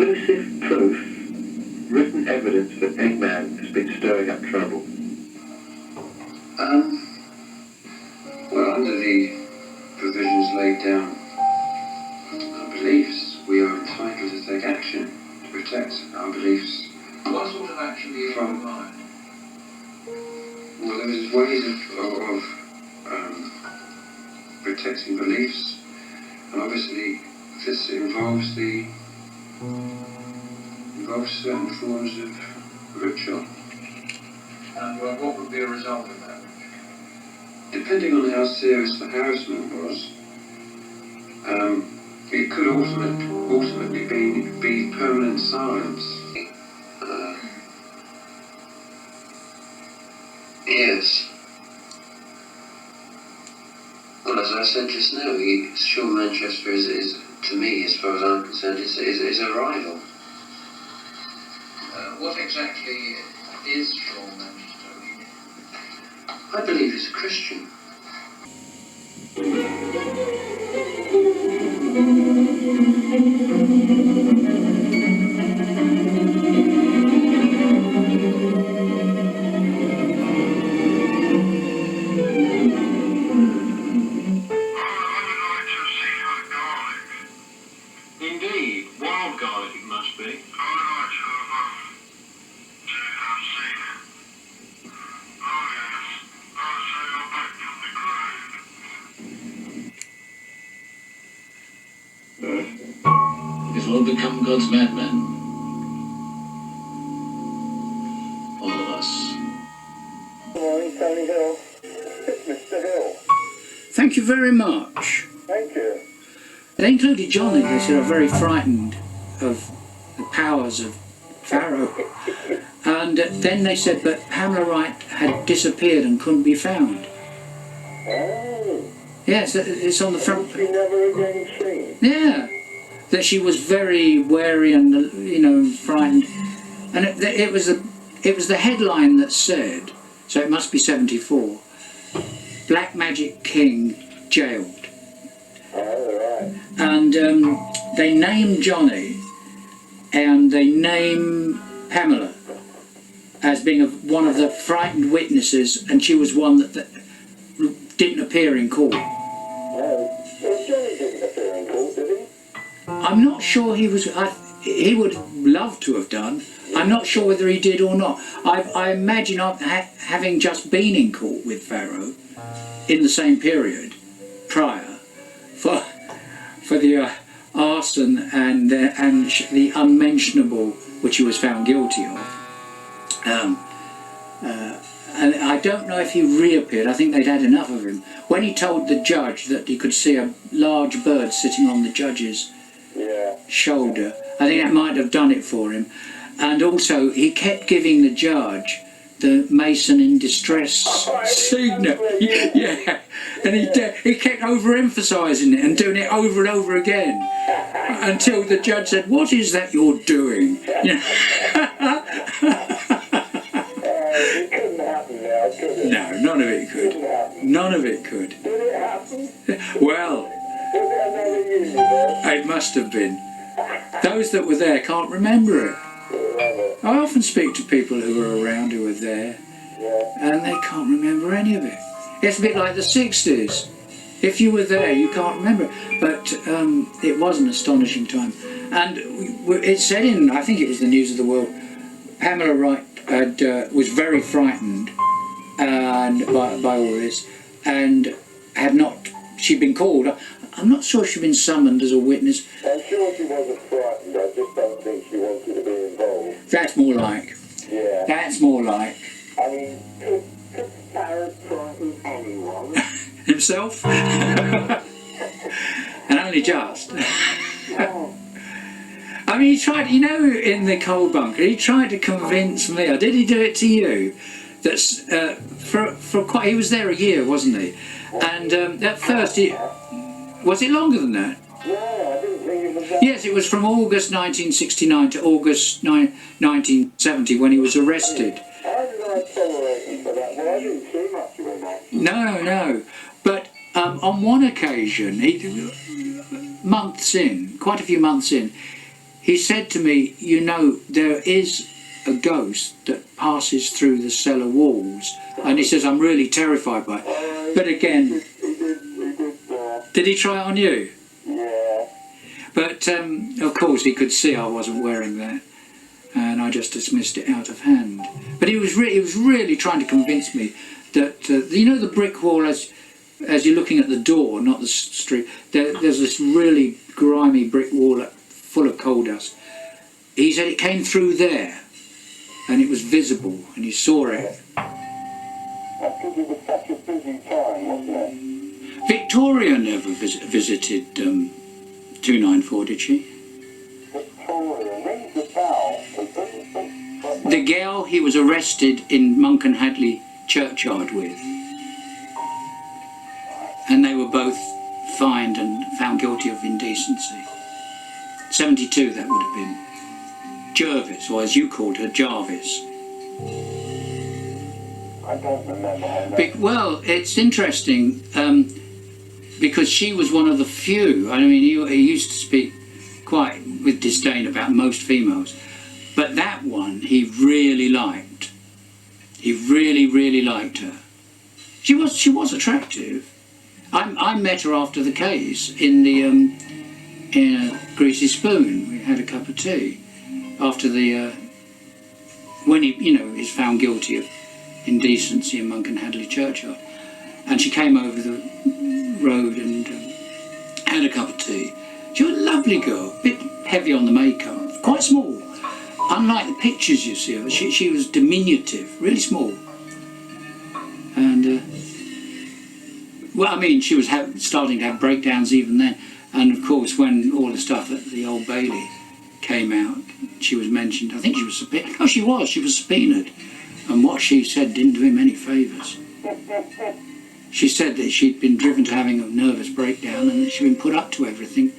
conclusive proof, written evidence that Eggman has been stirring up trouble? Well, under the provisions laid down our beliefs, we are entitled to take action to protect our beliefs. What sort of action do you have in mind? Well, there's ways of protecting beliefs, and obviously this involves certain forms of ritual. And what would be a result of that? Depending on how serious the harassment was, it could ultimately be permanent silence. Yes. Well, as I said just now, Sean Manchester is, to me, as far as I'm concerned, is a rival. What exactly is Sean Manchester? I believe he's a Christian. Indeed, wild garlic it must be. We've all become God's madmen. All of us. Good morning, Tony Hill. Mr. Hill. Thank you very much. Thank you. They included Johnny, they said, are very frightened of the powers of Pharaoh. And then they said that Pamela Wright had disappeared and couldn't be found. Oh. Yes, it's on the front. She never again seen. Yeah, that she was very wary and, you know, frightened. And it was the headline that said, so it must be 74, Black Magic King jailed. Oh, right. And they name Johnny and they name Pamela as being one of the frightened witnesses, and she was one that didn't appear in court. Oh. Well, Johnny didn't appear in court, did he? I'm not sure he was. He would love to have done. I'm not sure whether he did or not. I imagine having just been in court with Pharaoh in the same period prior for the arson and the unmentionable which he was found guilty of. And I don't know if he reappeared. I think they'd had enough of him. When he told the judge that he could see a large bird sitting on the judge's shoulder, I think that might have done it for him. And also, he kept giving the judge the Mason in distress signal. Yeah, and he kept overemphasising it and doing it over and over again until the judge said, "What is that you're doing?" You know? It couldn't happen now, could it? No, none of it could. None of it could. Did it happen? Well, Was it another universe? it must have been. Those that were there can't remember it. I often speak to people who were around who were there, and they can't remember any of it. It's a bit like the 60s. If you were there, you can't remember it. But it was an astonishing time. And it said in, I think it was the News of the World, Pamela Wright was very frightened by all this, and had not, she'd been called. I'm not sure she'd been summoned as a witness. I'm sure she wasn't frightened, I just don't think she wanted to be involved. That's more like. Yeah. That's more like. I mean, could Pharaoh frighten anyone? Himself? And only just. Oh. I mean, he tried, you know, in the coal bunker, he tried to convince me, or did he do it to you? That's for quite, he was there a year, wasn't he? And at first, was it longer than that? No, I didn't think it was that. Yes, it was from August 1969 to August 1970 when he was arrested. How did I tolerate him for that? Well, I didn't see much of him, actually. No. But on one occasion, months in, quite a few months in, he said to me, you know, there is a ghost that passes through the cellar walls. And he says, I'm really terrified by it. But again, did he try it on you? Yeah. But of course he could see I wasn't wearing that, and I just dismissed it out of hand. But he was really trying to convince me that you know the brick wall as you're looking at the door, not the street. There's this really grimy brick wall full of coal dust. He said it came through there, and it was visible, and he saw it. That's because it was such a busy time, wasn't it? Victoria never visited 294, did she? Victoria, rings the bell. The girl he was arrested in Monk and Hadley churchyard with. And they were both fined and found guilty of indecency. 72 that would have been. Jervis, or as you called her, Jarvis. I don't remember her name. Well, it's interesting because she was one of the few. I mean, he used to speak quite with disdain about most females, but that one he really liked. He really liked her. She was attractive. I met her after the case in the in a Greasy Spoon. We had a cup of tea after the when he is found guilty of indecency in Monk and Hadley churchyard, and she came over the road and had a cup of tea. She was a lovely girl, a bit heavy on the makeup, quite small. Unlike the pictures you see of her, she was diminutive, really small. And well, I mean, she was starting to have breakdowns even then. And of course, when all the stuff at the Old Bailey came out, she was mentioned. I think she was subpoenaed. Oh, she was subpoenaed. And what she said didn't do him any favours. She said that she'd been driven to having a nervous breakdown and that she'd been put up to everything,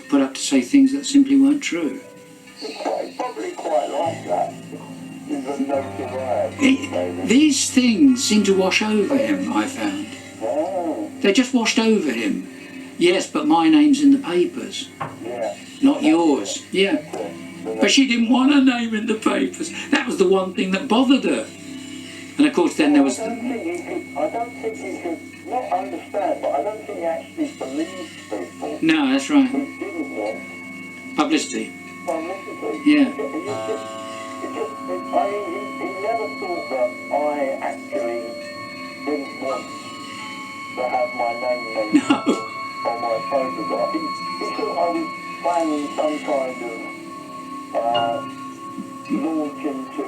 put up to say things that simply weren't true. It's probably quite like that. He's a notoriety. These things seem to wash over him, I found. Oh, They just washed over him. Yes, but my name's in the papers, yeah. not yours. Yeah. But she didn't want her name in the papers. That was the one thing that bothered her. And of course then there was... I don't think he could not understand, but I don't think he actually believed people No, that's right. who didn't want Publicity. publicity. Yeah. He never thought that I actually didn't want to have my name mentioned No. on my photograph. He thought I was planning some kind of launch into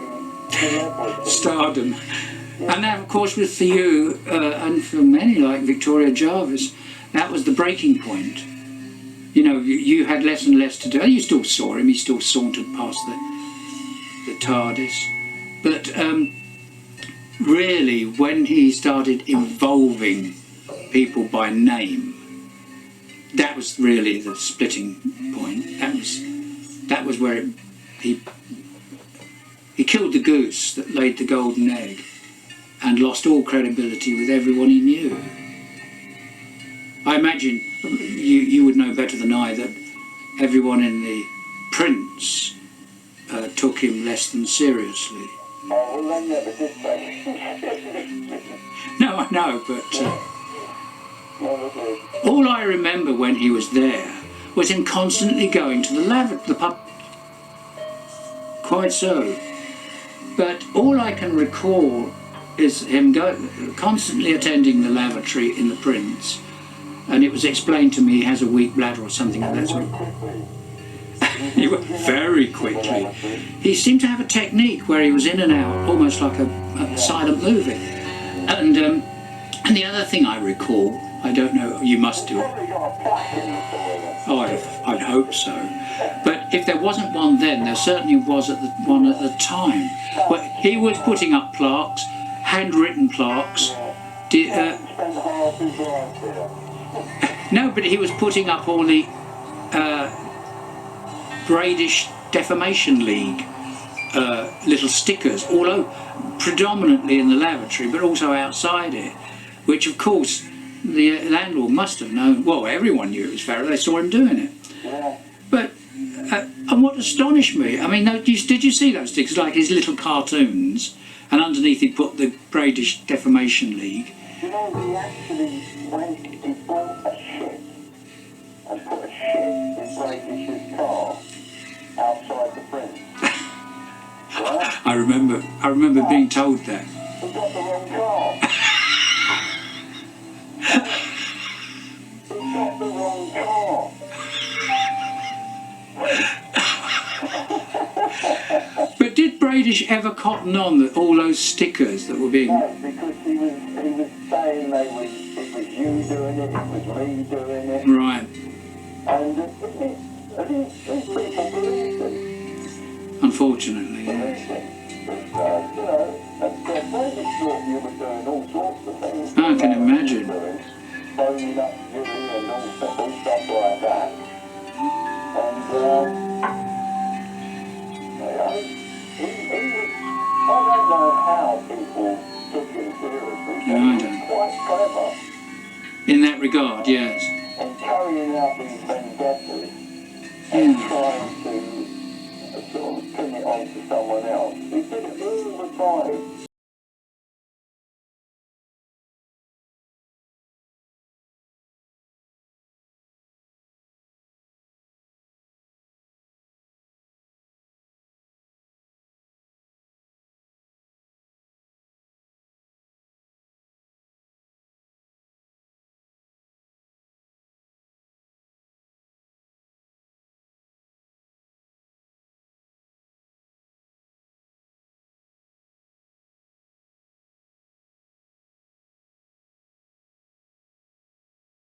celebrity. Stardom. And that, of course, was for you and for many like Victoria Jarvis. That was the breaking point. You know, you had less and less to do. You still saw him. He still sauntered past the TARDIS. But really, when he started involving people by name, that was really the splitting point. That was where he killed the goose that laid the golden egg and lost all credibility with everyone he knew. I imagine you would know better than I that everyone in the Prince took him less than seriously. Oh, well, they never did say. No, I know, but Never did. all I remember when he was there was him constantly going to the pub. Quite so. But all I can recall is him constantly attending the lavatory in the Prince, and it was explained to me he has a weak bladder or something like that. So he went very quickly. He seemed to have a technique where he was in and out, almost like a silent movie. And the other thing I recall, I don't know, you must do it. Probably got a plaque in the toilet. Oh, I'd hope so. But if there wasn't one then, there certainly was one at the time. Where he was putting up plaques, handwritten plaques. Spend half his life here. No, but he was putting up all the Bradish Defamation League little stickers, all over, predominantly in the lavatory, but also outside it, which of course the landlord must have known. Well, everyone knew it was Farrow. They saw him doing it. Yeah. But And what astonished me, I mean, did you see those stickers, like his little cartoons, and underneath he put the Bradish Defamation League? You know, he actually went, he bought a ship and put a ship in Bradish's car outside the print. Right? I remember being told that. He got the wrong car. He got the wrong car. But did Bradish ever cotton on that all those stickers that were being... No, because he was saying it was you doing it was me doing it. Right. And these people believed it. Unfortunately, yeah. Believed it. You know, and Brady thought you were doing all sorts of things. I can imagine. Phoning up Jimmy and all stuff like that. And, I don't know how people took him seriously. No, I He don't. was quite clever In that regard, yes. in carrying out these vendettas Yeah. and trying to sort of pin it on to someone else. He did it all the time.